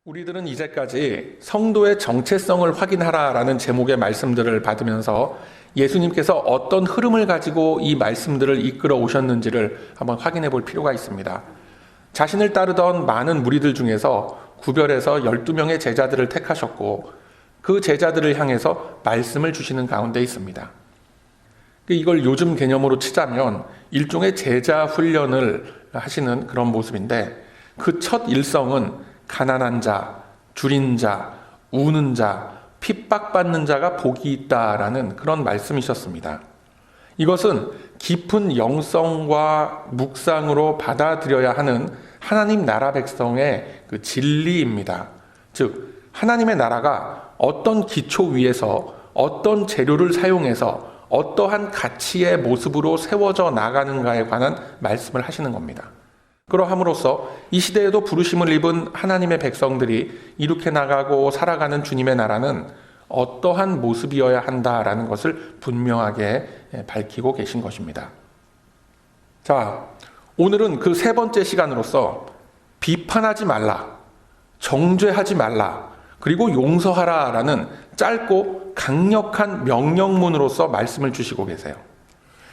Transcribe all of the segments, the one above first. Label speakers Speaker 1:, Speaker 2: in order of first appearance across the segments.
Speaker 1: 우리들은 이제까지 성도의 정체성을 확인하라라는 제목의 말씀들을 받으면서 예수님께서 어떤 흐름을 가지고 이 말씀들을 이끌어 오셨는지를 한번 확인해 볼 필요가 있습니다. 자신을 따르던 많은 무리들 중에서 구별해서 12명의 제자들을 택하셨고 그 제자들을 향해서 말씀을 주시는 가운데 있습니다. 이걸 요즘 개념으로 치자면 일종의 제자 훈련을 하시는 그런 모습인데 그 첫 일성은 가난한 자, 줄인 자, 우는 자, 핍박받는 자가 복이 있다라는 그런 말씀이셨습니다. 이것은 깊은 영성과 묵상으로 받아들여야 하는 하나님 나라 백성의 그 진리입니다. 즉 하나님의 나라가 어떤 기초 위에서 어떤 재료를 사용해서 어떠한 가치의 모습으로 세워져 나가는가에 관한 말씀을 하시는 겁니다. 그러함으로써 이 시대에도 부르심을 입은 하나님의 백성들이 이룩해 나가고 살아가는 주님의 나라는 어떠한 모습이어야 한다라는 것을 분명하게 밝히고 계신 것입니다. 자, 오늘은 그 세 번째 시간으로서 비판하지 말라, 정죄하지 말라, 그리고 용서하라라는 짧고 강력한 명령문으로서 말씀을 주시고 계세요.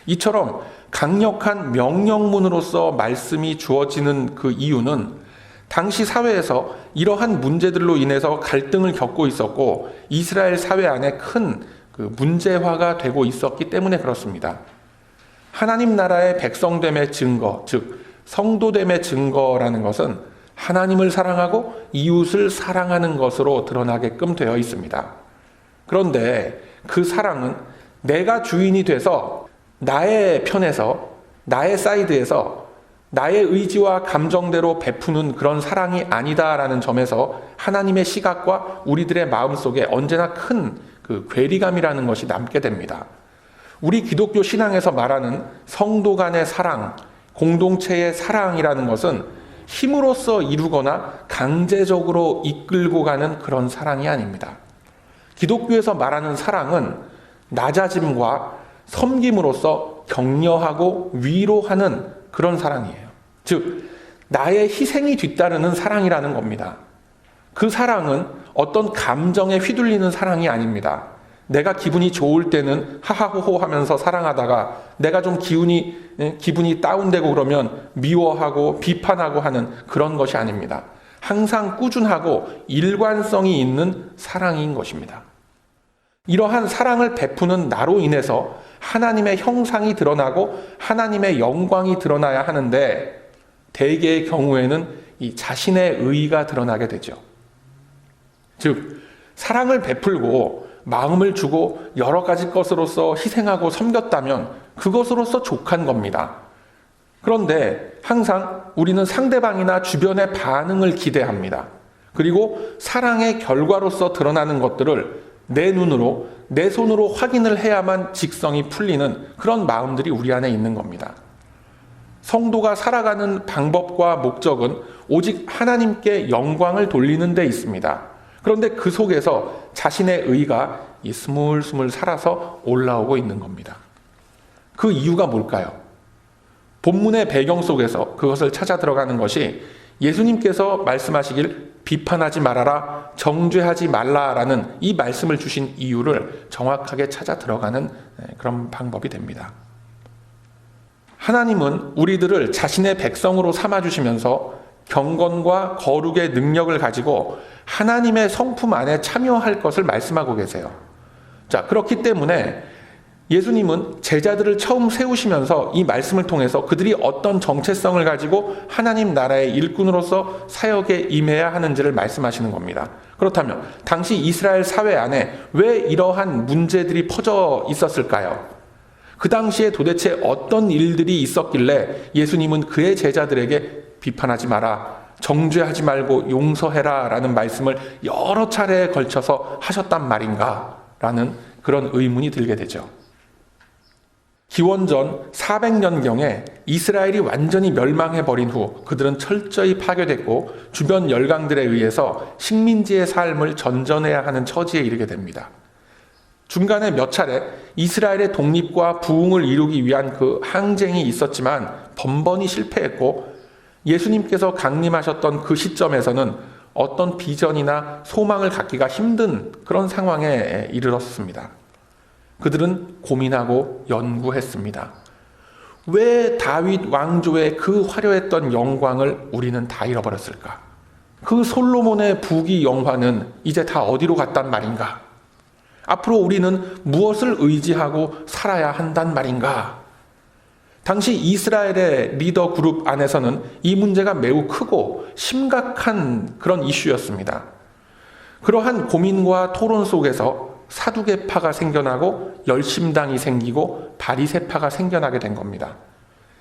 Speaker 1: 이처럼 강력한 명령문으로서 말씀이 주어지는 그 이유는 당시 사회에서 이러한 문제들로 인해서 갈등을 겪고 있었고 이스라엘 사회 안에 큰 그 문제화가 되고 있었기 때문에 그렇습니다. 하나님 나라의 백성됨의 증거, 즉 성도됨의 증거라는 것은 하나님을 사랑하고 이웃을 사랑하는 것으로 드러나게끔 되어 있습니다. 그런데 그 사랑은 내가 주인이 돼서 나의 편에서, 나의 사이드에서 나의 의지와 감정대로 베푸는 그런 사랑이 아니다라는 점에서 하나님의 시각과 우리들의 마음속에 언제나 큰 그 괴리감이라는 것이 남게 됩니다. 우리 기독교 신앙에서 말하는 성도 간의 사랑, 공동체의 사랑이라는 것은 힘으로써 이루거나 강제적으로 이끌고 가는 그런 사랑이 아닙니다. 기독교에서 말하는 사랑은 낮아짐과 섬김으로써 격려하고 위로하는 그런 사랑이에요. 즉 나의 희생이 뒤따르는 사랑이라는 겁니다. 그 사랑은 어떤 감정에 휘둘리는 사랑이 아닙니다. 내가 기분이 좋을 때는 하하호호 하면서 사랑하다가 내가 좀 기분이 다운되고 그러면 미워하고 비판하고 하는 그런 것이 아닙니다. 항상 꾸준하고 일관성이 있는 사랑인 것입니다. 이러한 사랑을 베푸는 나로 인해서 하나님의 형상이 드러나고 하나님의 영광이 드러나야 하는데 대개의 경우에는 이 자신의 의의가 드러나게 되죠. 즉 사랑을 베풀고 마음을 주고 여러 가지 것으로서 희생하고 섬겼다면 그것으로서 족한 겁니다. 그런데 항상 우리는 상대방이나 주변의 반응을 기대합니다. 그리고 사랑의 결과로서 드러나는 것들을 내 눈으로, 내 손으로 확인을 해야만 직성이 풀리는 그런 마음들이 우리 안에 있는 겁니다. 성도가 살아가는 방법과 목적은 오직 하나님께 영광을 돌리는 데 있습니다. 그런데 그 속에서 자신의 의가 스물스물 살아서 올라오고 있는 겁니다. 그 이유가 뭘까요? 본문의 배경 속에서 그것을 찾아 들어가는 것이 예수님께서 말씀하시길 비판하지 말아라, 정죄하지 말라라는 이 말씀을 주신 이유를 정확하게 찾아 들어가는 그런 방법이 됩니다. 하나님은 우리들을 자신의 백성으로 삼아주시면서 경건과 거룩의 능력을 가지고 하나님의 성품 안에 참여할 것을 말씀하고 계세요. 자, 그렇기 때문에 예수님은 제자들을 처음 세우시면서 이 말씀을 통해서 그들이 어떤 정체성을 가지고 하나님 나라의 일꾼으로서 사역에 임해야 하는지를 말씀하시는 겁니다. 그렇다면 당시 이스라엘 사회 안에 왜 이러한 문제들이 퍼져 있었을까요? 그 당시에 도대체 어떤 일들이 있었길래 예수님은 그의 제자들에게 비판하지 마라, 정죄하지 말고 용서해라 라는 말씀을 여러 차례에 걸쳐서 하셨단 말인가 라는 그런 의문이 들게 되죠. 기원전 400년경에 이스라엘이 완전히 멸망해버린 후 그들은 철저히 파괴됐고 주변 열강들에 의해서 식민지의 삶을 전전해야 하는 처지에 이르게 됩니다. 중간에 몇 차례 이스라엘의 독립과 부흥을 이루기 위한 그 항쟁이 있었지만 번번이 실패했고 예수님께서 강림하셨던 그 시점에서는 어떤 비전이나 소망을 갖기가 힘든 그런 상황에 이르렀습니다. 그들은 고민하고 연구했습니다. 왜 다윗 왕조의 그 화려했던 영광을 우리는 다 잃어버렸을까? 그 솔로몬의 부귀 영화는 이제 다 어디로 갔단 말인가? 앞으로 우리는 무엇을 의지하고 살아야 한단 말인가? 당시 이스라엘의 리더 그룹 안에서는 이 문제가 매우 크고 심각한 그런 이슈였습니다. 그러한 고민과 토론 속에서 사두개파가 생겨나고 열심당이 생기고 바리새파가 생겨나게 된 겁니다.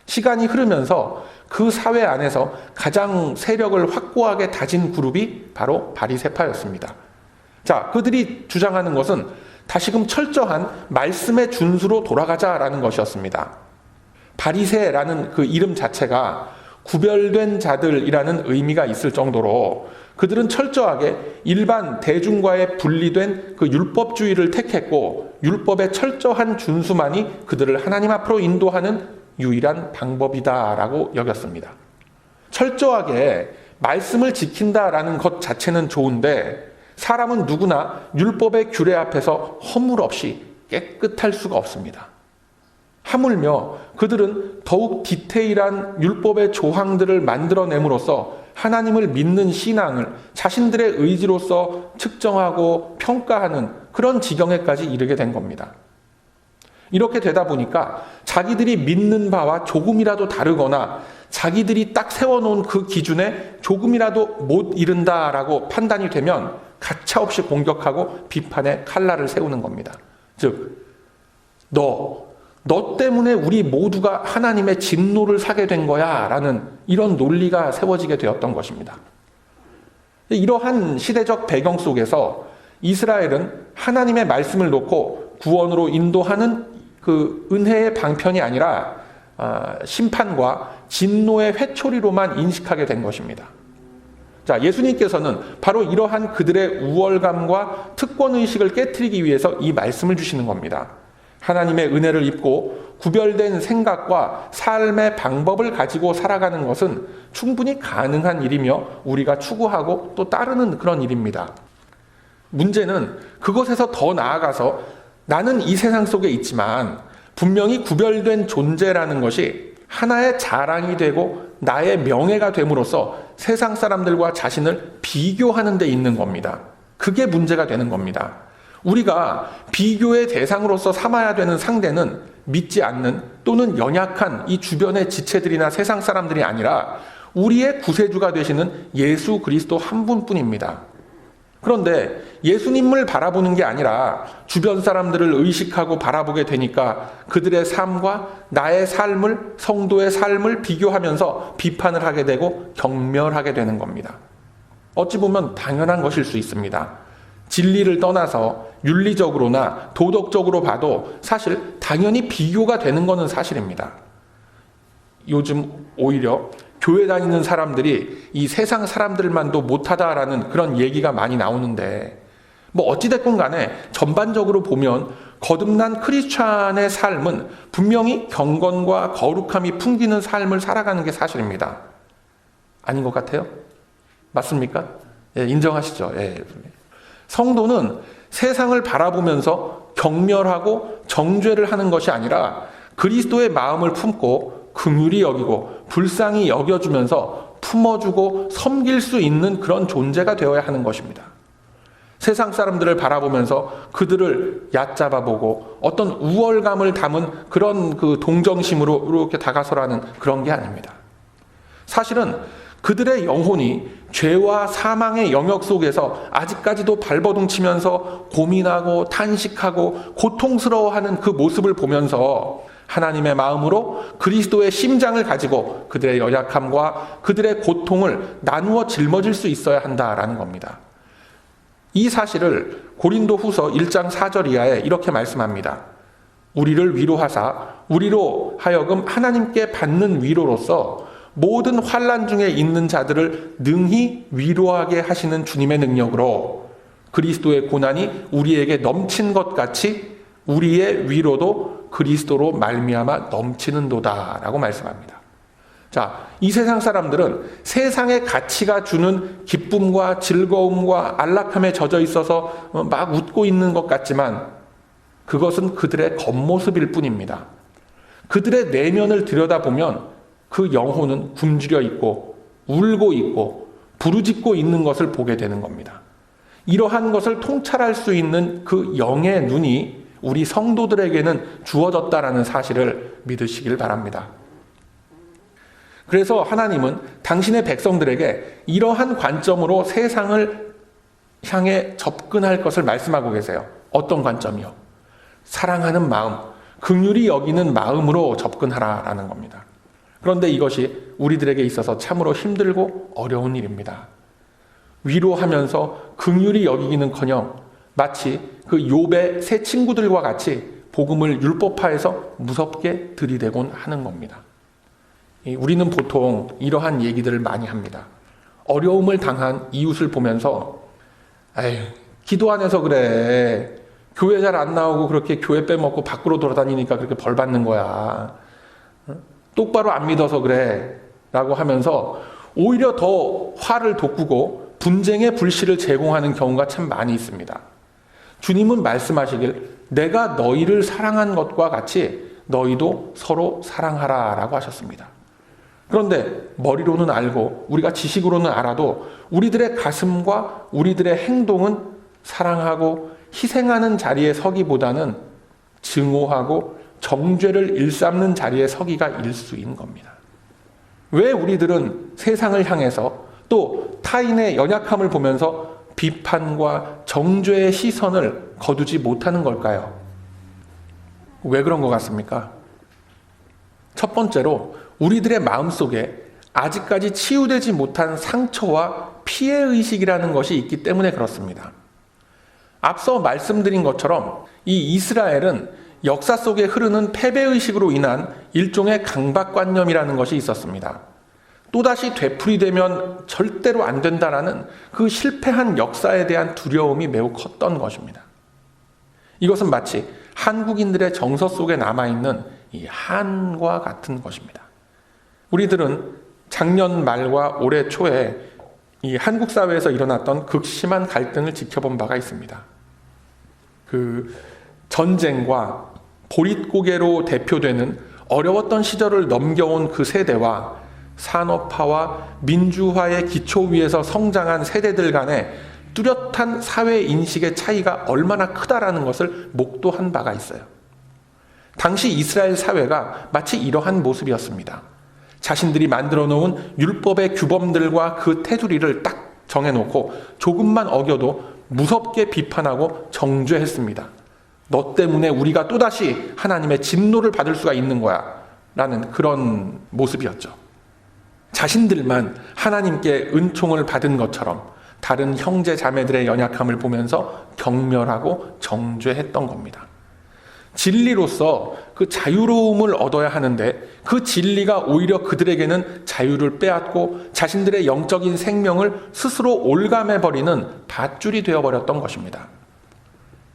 Speaker 1: 시간이 흐르면서 그 사회 안에서 가장 세력을 확고하게 다진 그룹이 바로 바리새파였습니다. 자, 그들이 주장하는 것은 다시금 철저한 말씀의 준수로 돌아가자라는 것이었습니다. 바리새라는 그 이름 자체가 구별된 자들이라는 의미가 있을 정도로 그들은 철저하게 일반 대중과의 분리된 그 율법주의를 택했고 율법의 철저한 준수만이 그들을 하나님 앞으로 인도하는 유일한 방법이다라고 여겼습니다. 철저하게 말씀을 지킨다라는 것 자체는 좋은데 사람은 누구나 율법의 규례 앞에서 허물 없이 깨끗할 수가 없습니다. 하물며 그들은 더욱 디테일한 율법의 조항들을 만들어냄으로써 하나님을 믿는 신앙을 자신들의 의지로서 측정하고 평가하는 그런 지경에까지 이르게 된 겁니다. 이렇게 되다 보니까 자기들이 믿는 바와 조금이라도 다르거나 자기들이 딱 세워놓은 그 기준에 조금이라도 못 이른다라고 판단이 되면 가차없이 공격하고 비판의 칼날을 세우는 겁니다. 즉, 너 때문에 우리 모두가 하나님의 진노를 사게 된 거야 라는 이런 논리가 세워지게 되었던 것입니다. 이러한 시대적 배경 속에서 이스라엘은 하나님의 말씀을 놓고 구원으로 인도하는 그 은혜의 방편이 아니라 심판과 진노의 회초리로만 인식하게 된 것입니다. 자, 예수님께서는 바로 이러한 그들의 우월감과 특권의식을 깨트리기 위해서 이 말씀을 주시는 겁니다. 하나님의 은혜를 입고 구별된 생각과 삶의 방법을 가지고 살아가는 것은 충분히 가능한 일이며 우리가 추구하고 또 따르는 그런 일입니다. 문제는 그것에서 더 나아가서 나는 이 세상 속에 있지만 분명히 구별된 존재라는 것이 하나의 자랑이 되고 나의 명예가 됨으로써 세상 사람들과 자신을 비교하는 데 있는 겁니다. 그게 문제가 되는 겁니다. 우리가 비교의 대상으로서 삼아야 되는 상대는 믿지 않는 또는 연약한 이 주변의 지체들이나 세상 사람들이 아니라 우리의 구세주가 되시는 예수 그리스도 한 분뿐입니다. 그런데 예수님을 바라보는 게 아니라 주변 사람들을 의식하고 바라보게 되니까 그들의 삶과 나의 삶을, 성도의 삶을 비교하면서 비판을 하게 되고 경멸하게 되는 겁니다. 어찌 보면 당연한 것일 수 있습니다. 진리를 떠나서 윤리적으로나 도덕적으로 봐도 사실 당연히 비교가 되는 것은 사실입니다. 요즘 오히려 교회 다니는 사람들이 이 세상 사람들만도 못하다라는 그런 얘기가 많이 나오는데 뭐 어찌됐건 간에 전반적으로 보면 거듭난 크리스찬의 삶은 분명히 경건과 거룩함이 풍기는 삶을 살아가는 게 사실입니다. 아닌 것 같아요? 맞습니까? 예, 인정하시죠? 예. 성도는 세상을 바라보면서 경멸하고 정죄를 하는 것이 아니라 그리스도의 마음을 품고 긍휼히 여기고 불쌍히 여겨주면서 품어주고 섬길 수 있는 그런 존재가 되어야 하는 것입니다. 세상 사람들을 바라보면서 그들을 얕잡아보고 어떤 우월감을 담은 그런 그 동정심으로 이렇게 다가서라는 그런 게 아닙니다. 사실은 그들의 영혼이 죄와 사망의 영역 속에서 아직까지도 발버둥치면서 고민하고 탄식하고 고통스러워하는 그 모습을 보면서 하나님의 마음으로 그리스도의 심장을 가지고 그들의 연약함과 그들의 고통을 나누어 짊어질 수 있어야 한다라는 겁니다. 이 사실을 고린도 후서 1장 4절 이하에 이렇게 말씀합니다. 우리를 위로하사 우리로 하여금 하나님께 받는 위로로서 모든 환난 중에 있는 자들을 능히 위로하게 하시는 주님의 능력으로 그리스도의 고난이 우리에게 넘친 것 같이 우리의 위로도 그리스도로 말미암아 넘치는도다라고 말씀합니다. 자, 이 세상 사람들은 세상의 가치가 주는 기쁨과 즐거움과 안락함에 젖어 있어서 막 웃고 있는 것 같지만 그것은 그들의 겉모습일 뿐입니다. 그들의 내면을 들여다보면 그 영혼은 굶주려 있고 울고 있고 부르짖고 있는 것을 보게 되는 겁니다. 이러한 것을 통찰할 수 있는 그 영의 눈이 우리 성도들에게는 주어졌다라는 사실을 믿으시길 바랍니다. 그래서 하나님은 당신의 백성들에게 이러한 관점으로 세상을 향해 접근할 것을 말씀하고 계세요. 어떤 관점이요? 사랑하는 마음, 긍휼히 여기는 마음으로 접근하라라는 겁니다. 그런데 이것이 우리들에게 있어서 참으로 힘들고 어려운 일입니다. 위로하면서 긍휼히 여기기는커녕 마치 그 욥의 새 친구들과 같이 복음을 율법화해서 무섭게 들이대곤 하는 겁니다. 우리는 보통 이러한 얘기들을 많이 합니다. 어려움을 당한 이웃을 보면서 에휴, 기도 안 해서 그래. 교회 잘 안 나오고 그렇게 교회 빼먹고 밖으로 돌아다니니까 그렇게 벌 받는 거야. 똑바로 안 믿어서 그래. 라고 하면서 오히려 더 화를 돋구고 분쟁의 불씨를 제공하는 경우가 참 많이 있습니다. 주님은 말씀하시길 내가 너희를 사랑한 것과 같이 너희도 서로 사랑하라 라고 하셨습니다. 그런데 머리로는 알고 우리가 지식으로는 알아도 우리들의 가슴과 우리들의 행동은 사랑하고 희생하는 자리에 서기보다는 증오하고 정죄를 일삼는 자리에 서기가 일수인 겁니다. 왜 우리들은 세상을 향해서 또 타인의 연약함을 보면서 비판과 정죄의 시선을 거두지 못하는 걸까요? 왜 그런 것 같습니까? 첫 번째로 우리들의 마음속에 아직까지 치유되지 못한 상처와 피해의식이라는 것이 있기 때문에 그렇습니다. 앞서 말씀드린 것처럼 이 이스라엘은 역사 속에 흐르는 패배의식으로 인한 일종의 강박관념이라는 것이 있었습니다. 또다시 되풀이되면 절대로 안 된다라는 그 실패한 역사에 대한 두려움이 매우 컸던 것입니다. 이것은 마치 한국인들의 정서 속에 남아있는 이 한과 같은 것입니다. 우리들은 작년 말과 올해 초에 이 한국 사회에서 일어났던 극심한 갈등을 지켜본 바가 있습니다. 그 전쟁과 보릿고개로 대표되는 어려웠던 시절을 넘겨온 그 세대와 산업화와 민주화의 기초 위에서 성장한 세대들 간의 뚜렷한 사회 인식의 차이가 얼마나 크다라는 것을 목도한 바가 있어요. 당시 이스라엘 사회가 마치 이러한 모습이었습니다. 자신들이 만들어 놓은 율법의 규범들과 그 테두리를 딱 정해놓고 조금만 어겨도 무섭게 비판하고 정죄했습니다. 너 때문에 우리가 또다시 하나님의 진노를 받을 수가 있는 거야 라는 그런 모습이었죠. 자신들만 하나님께 은총을 받은 것처럼 다른 형제 자매들의 연약함을 보면서 경멸하고 정죄했던 겁니다. 진리로서 그 자유로움을 얻어야 하는데 그 진리가 오히려 그들에게는 자유를 빼앗고 자신들의 영적인 생명을 스스로 올감해버리는 밧줄이 되어버렸던 것입니다.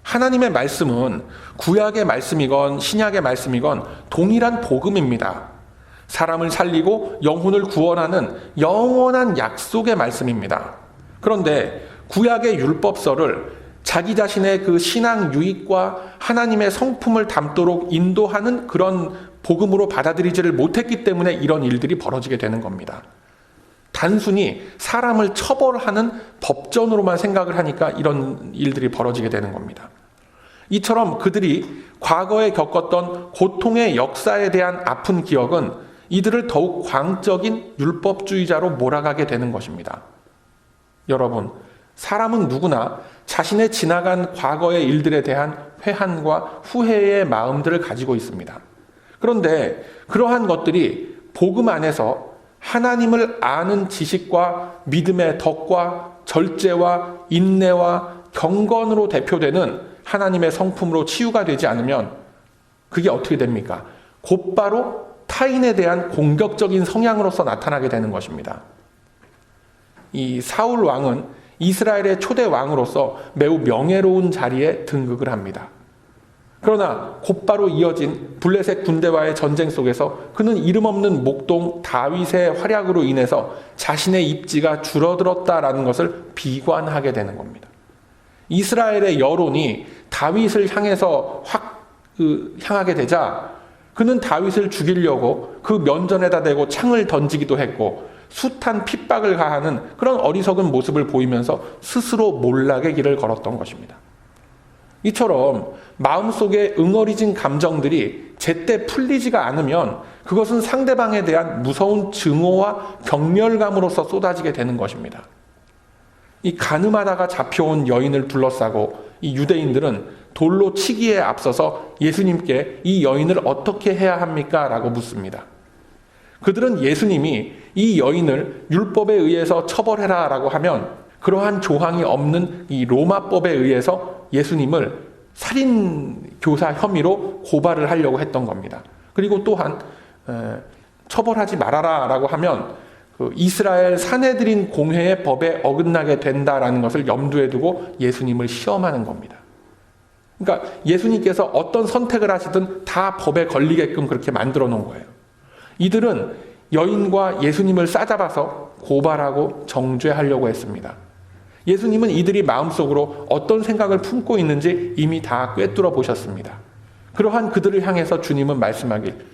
Speaker 1: 하나님의 말씀은 구약의 말씀이건 신약의 말씀이건 동일한 복음입니다. 사람을 살리고 영혼을 구원하는 영원한 약속의 말씀입니다. 그런데 구약의 율법서를 자기 자신의 그 신앙 유익과 하나님의 성품을 담도록 인도하는 그런 복음으로 받아들이지를 못했기 때문에 이런 일들이 벌어지게 되는 겁니다. 단순히 사람을 처벌하는 법전으로만 생각을 하니까 이런 일들이 벌어지게 되는 겁니다. 이처럼 그들이 과거에 겪었던 고통의 역사에 대한 아픈 기억은 이들을 더욱 광적인 율법주의자로 몰아가게 되는 것입니다. 여러분, 사람은 누구나 자신의 지나간 과거의 일들에 대한 회한과 후회의 마음들을 가지고 있습니다. 그런데 그러한 것들이 복음 안에서 하나님을 아는 지식과 믿음의 덕과 절제와 인내와 경건으로 대표되는 하나님의 성품으로 치유가 되지 않으면 그게 어떻게 됩니까? 곧바로 타인에 대한 공격적인 성향으로서 나타나게 되는 것입니다. 이 사울 왕은 이스라엘의 초대 왕으로서 매우 명예로운 자리에 등극을 합니다. 그러나 곧바로 이어진 블레셋 군대와의 전쟁 속에서 그는 이름 없는 목동 다윗의 활약으로 인해서 자신의 입지가 줄어들었다라는 것을 비관하게 되는 겁니다. 이스라엘의 여론이 다윗을 향해서 향하게 되자 그는 다윗을 죽이려고 그 면전에다 대고 창을 던지기도 했고 숱한 핍박을 가하는 그런 어리석은 모습을 보이면서 스스로 몰락의 길을 걸었던 것입니다. 이처럼 마음속에 응어리진 감정들이 제때 풀리지가 않으면 그것은 상대방에 대한 무서운 증오와 경멸감으로서 쏟아지게 되는 것입니다. 이 가늠하다가 잡혀온 여인을 둘러싸고 이 유대인들은 돌로 치기에 앞서서 예수님께 이 여인을 어떻게 해야 합니까? 라고 묻습니다. 그들은 예수님이 이 여인을 율법에 의해서 처벌해라 라고 하면 그러한 조항이 없는 이 로마법에 의해서 예수님을 살인교사 혐의로 고발을 하려고 했던 겁니다. 그리고 또한 처벌하지 말아라 라고 하면 그 이스라엘 사내들인 공회의 법에 어긋나게 된다라는 것을 염두에 두고 예수님을 시험하는 겁니다. 그러니까 예수님께서 어떤 선택을 하시든 다 법에 걸리게끔 그렇게 만들어 놓은 거예요. 이들은 여인과 예수님을 싸잡아서 고발하고 정죄하려고 했습니다. 예수님은 이들이 마음속으로 어떤 생각을 품고 있는지 이미 다 꿰뚫어 보셨습니다. 그러한 그들을 향해서 주님은 말씀하길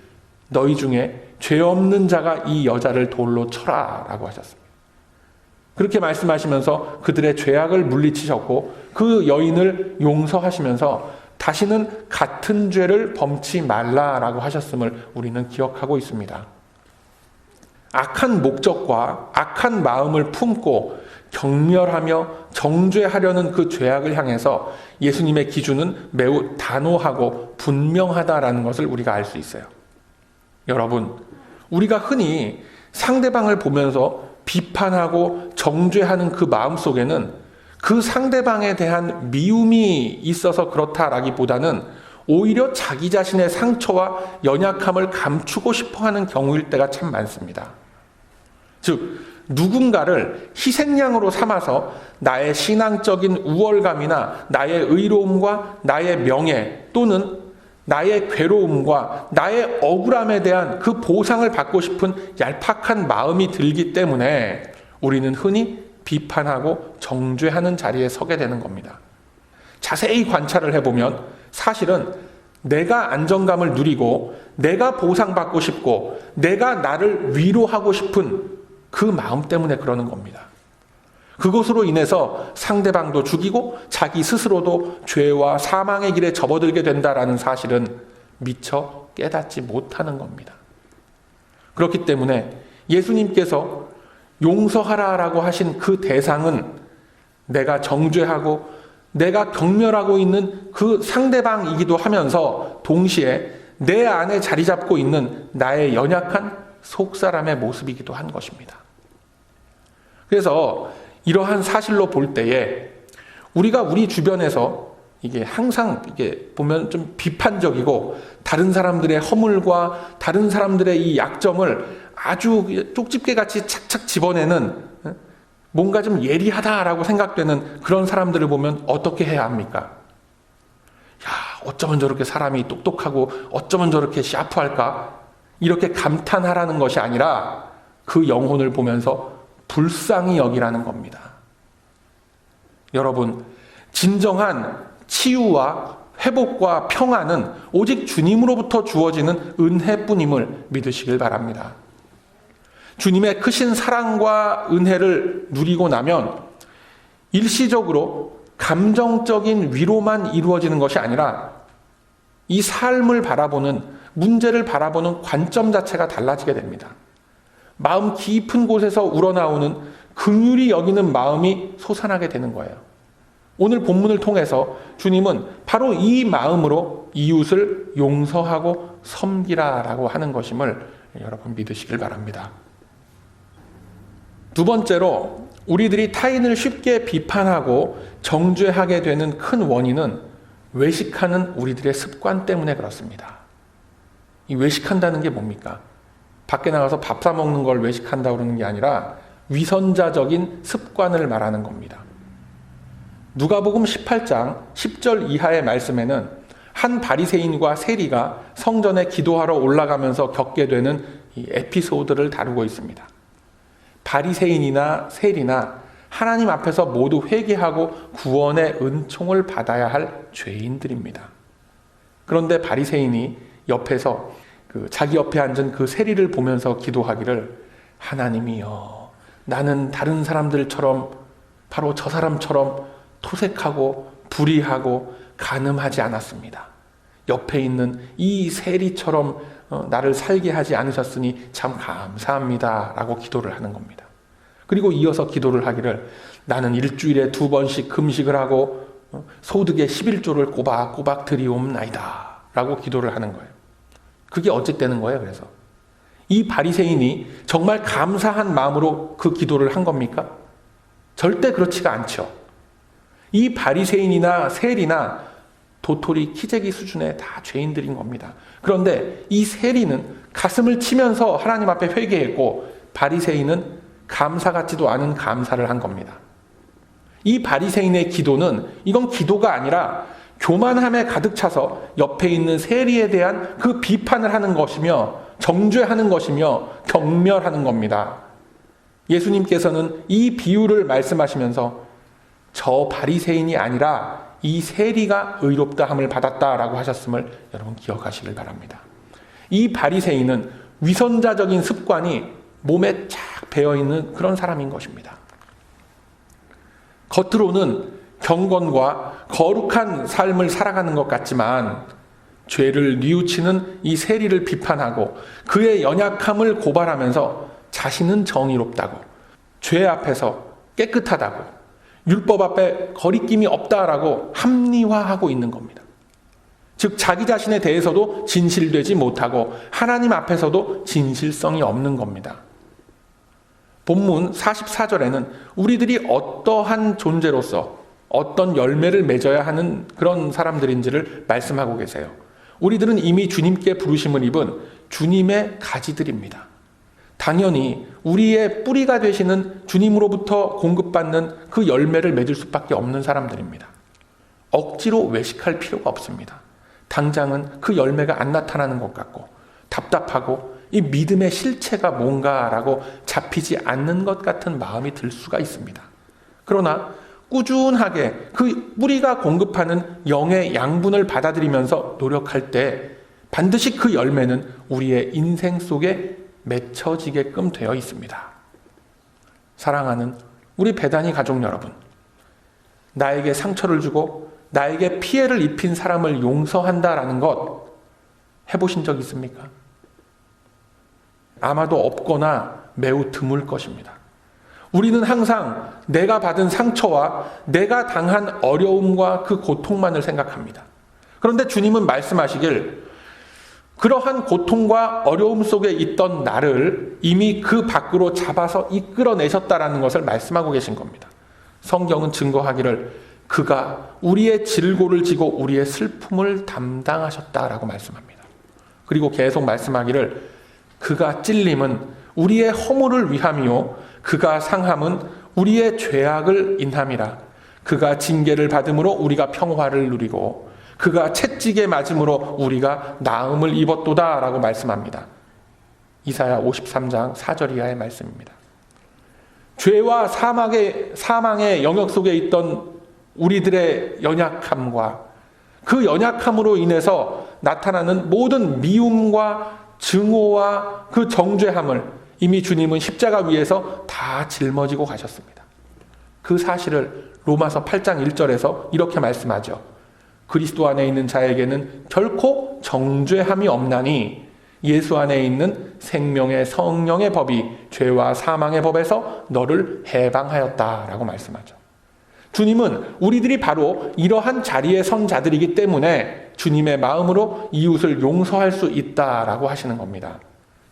Speaker 1: 너희 중에 죄 없는 자가 이 여자를 돌로 쳐라 라고 하셨습니다. 그렇게 말씀하시면서 그들의 죄악을 물리치셨고 그 여인을 용서하시면서 다시는 같은 죄를 범치 말라라고 하셨음을 우리는 기억하고 있습니다. 악한 목적과 악한 마음을 품고 경멸하며 정죄하려는 그 죄악을 향해서 예수님의 기준은 매우 단호하고 분명하다라는 것을 우리가 알 수 있어요. 여러분, 우리가 흔히 상대방을 보면서 비판하고 정죄하는 그 마음 속에는 그 상대방에 대한 미움이 있어서 그렇다라기보다는 오히려 자기 자신의 상처와 연약함을 감추고 싶어하는 경우일 때가 참 많습니다. 즉 누군가를 희생양으로 삼아서 나의 신앙적인 우월감이나 나의 의로움과 나의 명예 또는 나의 괴로움과 나의 억울함에 대한 그 보상을 받고 싶은 얄팍한 마음이 들기 때문에 우리는 흔히 비판하고 정죄하는 자리에 서게 되는 겁니다. 자세히 관찰을 해보면 사실은 내가 안정감을 누리고 내가 보상받고 싶고 내가 나를 위로하고 싶은 그 마음 때문에 그러는 겁니다. 그것으로 인해서 상대방도 죽이고 자기 스스로도 죄와 사망의 길에 접어들게 된다라는 사실은 미처 깨닫지 못하는 겁니다. 그렇기 때문에 예수님께서 용서하라라고 하신 그 대상은 내가 정죄하고 내가 경멸하고 있는 그 상대방이기도 하면서 동시에 내 안에 자리 잡고 있는 나의 연약한 속사람의 모습이기도 한 것입니다. 그래서 이러한 사실로 볼 때에 우리가 우리 주변에서 이게 항상 이게 보면 좀 비판적이고 다른 사람들의 허물과 다른 사람들의 이 약점을 아주 쪽집게 같이 착착 집어내는 뭔가 좀 예리하다라고 생각되는 그런 사람들을 보면 어떻게 해야 합니까? 야, 어쩌면 저렇게 사람이 똑똑하고 어쩌면 저렇게 샤프할까? 이렇게 감탄하라는 것이 아니라 그 영혼을 보면서 불쌍히 여기라는 겁니다. 여러분, 진정한 치유와 회복과 평안은 오직 주님으로부터 주어지는 은혜뿐임을 믿으시길 바랍니다. 주님의 크신 사랑과 은혜를 누리고 나면 일시적으로 감정적인 위로만 이루어지는 것이 아니라 이 삶을 바라보는, 문제를 바라보는 관점 자체가 달라지게 됩니다. 마음 깊은 곳에서 우러나오는 긍휼히 여기는 마음이 솟아나게 되는 거예요. 오늘 본문을 통해서 주님은 바로 이 마음으로 이웃을 용서하고 섬기라라고 하는 것임을 여러분 믿으시길 바랍니다. 두 번째로 우리들이 타인을 쉽게 비판하고 정죄하게 되는 큰 원인은 외식하는 우리들의 습관 때문에 그렇습니다. 이 외식한다는 게 뭡니까? 밖에 나가서 밥 사 먹는 걸 외식한다고 그러는 게 아니라 위선자적인 습관을 말하는 겁니다. 누가복음 18장 10절 이하의 말씀에는 한 바리새인과 세리가 성전에 기도하러 올라가면서 겪게 되는 이 에피소드를 다루고 있습니다. 바리새인이나 세리나 하나님 앞에서 모두 회개하고 구원의 은총을 받아야 할 죄인들입니다. 그런데 바리새인이 옆에서 자기 옆에 앉은 그 세리를 보면서 기도하기를, 하나님이여, 나는 다른 사람들처럼, 바로 저 사람처럼 토색하고 불의하고 간음하지 않았습니다. 옆에 있는 이 세리처럼 나를 살게 하지 않으셨으니 참 감사합니다 라고 기도를 하는 겁니다. 그리고 이어서 기도를 하기를, 나는 일주일에 2번씩 금식을 하고 소득의 11조를 꼬박꼬박 드리옵나이다 라고 기도를 하는 거예요. 그게 어찌 되는 거예요? 그래서 이 바리새인이 정말 감사한 마음으로 그 기도를 한 겁니까? 절대 그렇지가 않죠. 이 바리새인이나 세리나 도토리 키재기 수준의 다 죄인들인 겁니다. 그런데 이 세리는 가슴을 치면서 하나님 앞에 회개했고, 바리새인은 감사 같지도 않은 감사를 한 겁니다. 이 바리새인의 기도는, 이건 기도가 아니라 교만함에 가득 차서 옆에 있는 세리에 대한 그 비판을 하는 것이며 정죄하는 것이며 경멸하는 겁니다. 예수님께서는 이 비유를 말씀하시면서 저 바리새인이 아니라 이 세리가 의롭다함을 받았다라고 하셨음을 여러분 기억하시길 바랍니다. 이 바리새인은 위선자적인 습관이 몸에 쫙 배어있는 그런 사람인 것입니다. 겉으로는 경건과 거룩한 삶을 살아가는 것 같지만 죄를 뉘우치는 이 세리를 비판하고 그의 연약함을 고발하면서 자신은 정의롭다고, 죄 앞에서 깨끗하다고, 율법 앞에 거리낌이 없다라고 합리화하고 있는 겁니다. 즉 자기 자신에 대해서도 진실되지 못하고 하나님 앞에서도 진실성이 없는 겁니다. 본문 44절에는 우리들이 어떠한 존재로서 어떤 열매를 맺어야 하는 그런 사람들인지를 말씀하고 계세요. 우리들은 이미 주님께 부르심을 입은 주님의 가지들입니다. 당연히 우리의 뿌리가 되시는 주님으로부터 공급받는 그 열매를 맺을 수밖에 없는 사람들입니다. 억지로 외식할 필요가 없습니다. 당장은 그 열매가 안 나타나는 것 같고 답답하고 이 믿음의 실체가 뭔가라고 잡히지 않는 것 같은 마음이 들 수가 있습니다. 그러나 꾸준하게 그 뿌리가 공급하는 영의 양분을 받아들이면서 노력할 때 반드시 그 열매는 우리의 인생 속에 맺혀지게끔 되어 있습니다. 사랑하는 우리 베다니 가족 여러분, 나에게 상처를 주고 나에게 피해를 입힌 사람을 용서한다라는 것 해보신 적 있습니까? 아마도 없거나 매우 드물 것입니다. 우리는 항상 내가 받은 상처와 내가 당한 어려움과 그 고통만을 생각합니다. 그런데 주님은 말씀하시길, 그러한 고통과 어려움 속에 있던 나를 이미 그 밖으로 잡아서 이끌어내셨다라는 것을 말씀하고 계신 겁니다. 성경은 증거하기를 그가 우리의 질고를 지고 우리의 슬픔을 담당하셨다라고 말씀합니다. 그리고 계속 말씀하기를 그가 찔림은 우리의 허물을 위함이요 그가 상함은 우리의 죄악을 인함이라. 그가 징계를 받음으로 우리가 평화를 누리고 그가 채찍에 맞음으로 우리가 나음을 입었도다 라고 말씀합니다. 이사야 53장 4절 이하의 말씀입니다. 죄와 사망의 영역 속에 있던 우리들의 연약함과 그 연약함으로 인해서 나타나는 모든 미움과 증오와 그 정죄함을 이미 주님은 십자가 위에서 다 짊어지고 가셨습니다. 그 사실을 로마서 8장 1절에서 이렇게 말씀하죠. 그리스도 안에 있는 자에게는 결코 정죄함이 없나니 예수 안에 있는 생명의 성령의 법이 죄와 사망의 법에서 너를 해방하였다라고 말씀하죠. 주님은 우리들이 바로 이러한 자리에 선 자들이기 때문에 주님의 마음으로 이웃을 용서할 수 있다라고 하시는 겁니다.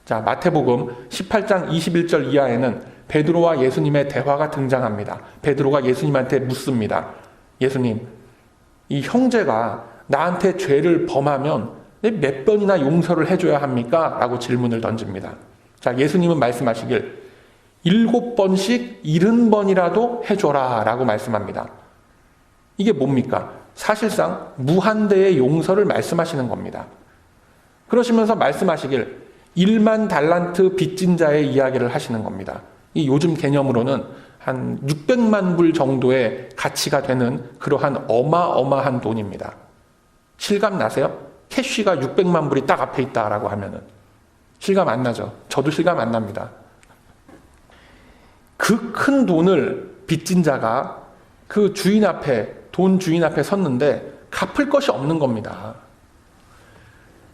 Speaker 1: 자, 마태복음 18장 21절 이하에는 베드로와 예수님의 대화가 등장합니다. 베드로가 예수님한테 묻습니다. 예수님, 이 형제가 나한테 죄를 범하면 몇 번이나 용서를 해줘야 합니까? 라고 질문을 던집니다. 자, 예수님은 말씀하시길 7번씩 70번이라도 해줘라 라고 말씀합니다. 이게 뭡니까? 사실상 무한대의 용서를 말씀하시는 겁니다. 그러시면서 말씀하시길 1만 달란트 빚진 자의 이야기를 하시는 겁니다. 이 요즘 개념으로는 한 600만 불 정도의 가치가 되는 그러한 어마어마한 돈입니다. 실감 나세요? 캐쉬가 600만 불이 딱 앞에 있다라고 하면은 실감 안 나죠? 저도 실감 안 납니다. 그 큰 돈을 빚진 자가 그 주인 앞에, 돈 주인 앞에 섰는데 갚을 것이 없는 겁니다.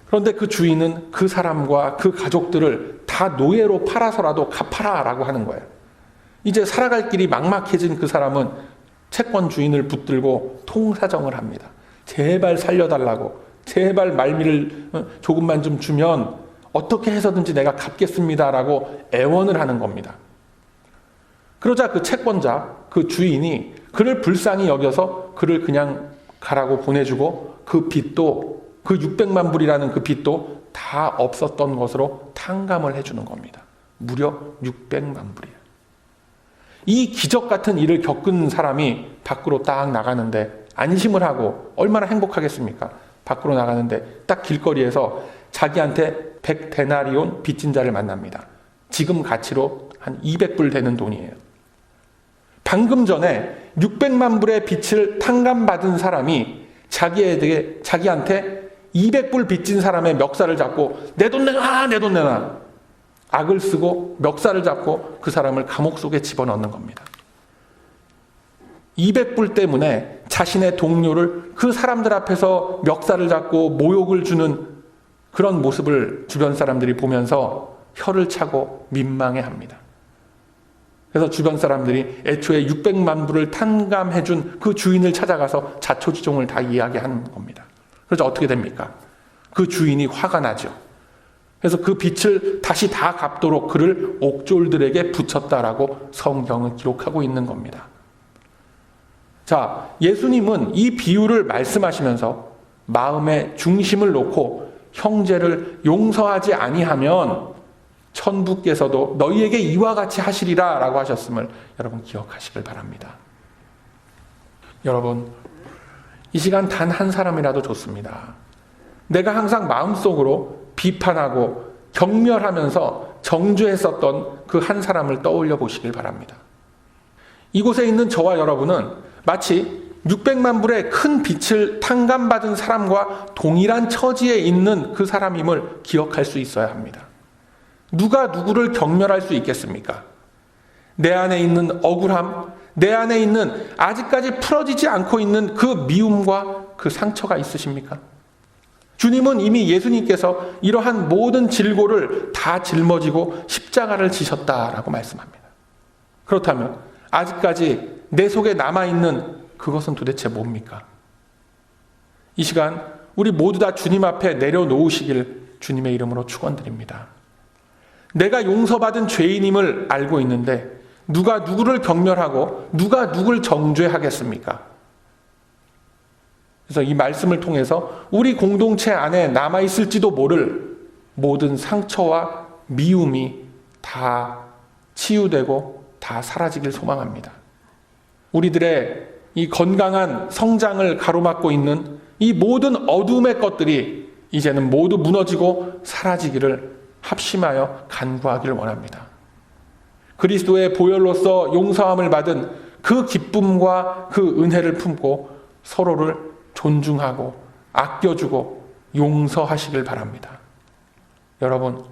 Speaker 1: 그런데 그 주인은 그 사람과 그 가족들을 다 노예로 팔아서라도 갚아라라고 하는 거예요. 이제 살아갈 길이 막막해진 그 사람은 채권 주인을 붙들고 통사정을 합니다. 제발 살려달라고, 제발 말미를 조금만 좀 주면 어떻게 해서든지 내가 갚겠습니다라고 애원을 하는 겁니다. 그러자 그 채권자, 그 주인이 그를 불쌍히 여겨서 그를 그냥 가라고 보내주고 그 빚도, 그 600만 불이라는 그 빚도 다 없었던 것으로 탕감을 해주는 겁니다. 무려 600만 불이에요. 이 기적 같은 일을 겪은 사람이 밖으로 딱 나가는데 안심을 하고 얼마나 행복하겠습니까? 밖으로 나가는데 딱 길거리에서 자기한테 100데나리온 빚진 자를 만납니다. 지금 가치로 한 200불 되는 돈이에요. 방금 전에 600만 불의 빚을 탕감받은 사람이 자기한테 200불 빚진 사람의 멱살을 잡고 내 돈 내놔, 내 돈 내놔. 악을 쓰고 멱살을 잡고 그 사람을 감옥 속에 집어넣는 겁니다. 200불 때문에 자신의 동료를 그 사람들 앞에서 멱살을 잡고 모욕을 주는 그런 모습을 주변 사람들이 보면서 혀를 차고 민망해합니다. 그래서 주변 사람들이 애초에 600만 불을 탕감해준 그 주인을 찾아가서 자초지종을 다 이야기하는 겁니다. 그래서 어떻게 됩니까? 그 주인이 화가 나죠. 그래서 그 빚을 다시 다 갚도록 그를 옥졸들에게 붙였다라고 성경은 기록하고 있는 겁니다. 자, 예수님은 이 비유를 말씀하시면서 마음의 중심을 놓고 형제를 용서하지 아니하면 천부께서도 너희에게 이와 같이 하시리라 라고 하셨음을 여러분 기억하시길 바랍니다. 여러분, 이 시간 단 한 사람이라도 좋습니다. 내가 항상 마음속으로 비판하고 경멸하면서 정죄했었던 그 한 사람을 떠올려 보시길 바랍니다. 이곳에 있는 저와 여러분은 마치 600만 불의 큰 빚을 탕감받은 사람과 동일한 처지에 있는 그 사람임을 기억할 수 있어야 합니다. 누가 누구를 경멸할 수 있겠습니까? 내 안에 있는 억울함, 내 안에 있는 아직까지 풀어지지 않고 있는 그 미움과 그 상처가 있으십니까? 주님은 이미 예수님께서 이러한 모든 질고를 다 짊어지고 십자가를 지셨다라고 말씀합니다. 그렇다면 아직까지 내 속에 남아있는 그것은 도대체 뭡니까? 이 시간 우리 모두 다 주님 앞에 내려놓으시길 주님의 이름으로 축원드립니다. 내가 용서받은 죄인임을 알고 있는데 누가 누구를 경멸하고 누가 누구를 정죄하겠습니까? 그래서 이 말씀을 통해서 우리 공동체 안에 남아있을지도 모를 모든 상처와 미움이 다 치유되고 다 사라지길 소망합니다. 우리들의 이 건강한 성장을 가로막고 있는 이 모든 어둠의 것들이 이제는 모두 무너지고 사라지기를 합심하여 간구하기를 원합니다. 그리스도의 보혈로서 용서함을 받은 그 기쁨과 그 은혜를 품고 서로를 존중하고 아껴주고 용서하시길 바랍니다. 여러분,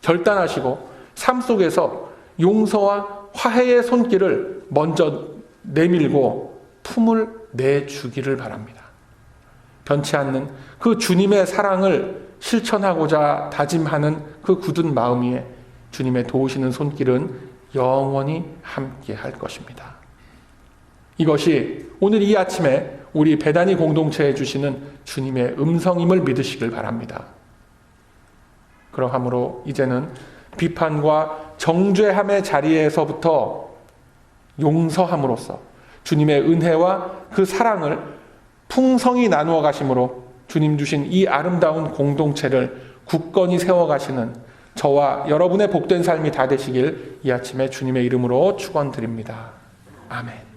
Speaker 1: 결단하시고 삶 속에서 용서와 화해의 손길을 먼저 내밀고 품을 내주기를 바랍니다. 변치 않는 그 주님의 사랑을 실천하고자 다짐하는 그 굳은 마음 위에 주님의 도우시는 손길은 영원히 함께 할 것입니다. 이것이 오늘 이 아침에 우리 베다니 공동체에 주시는 주님의 음성임을 믿으시길 바랍니다. 그러함으로 이제는 비판과 정죄함의 자리에서부터 용서함으로써 주님의 은혜와 그 사랑을 풍성히 나누어 가심으로 주님 주신 이 아름다운 공동체를 굳건히 세워가시는 저와 여러분의 복된 삶이 다 되시길 이 아침에 주님의 이름으로 축원드립니다. 아멘.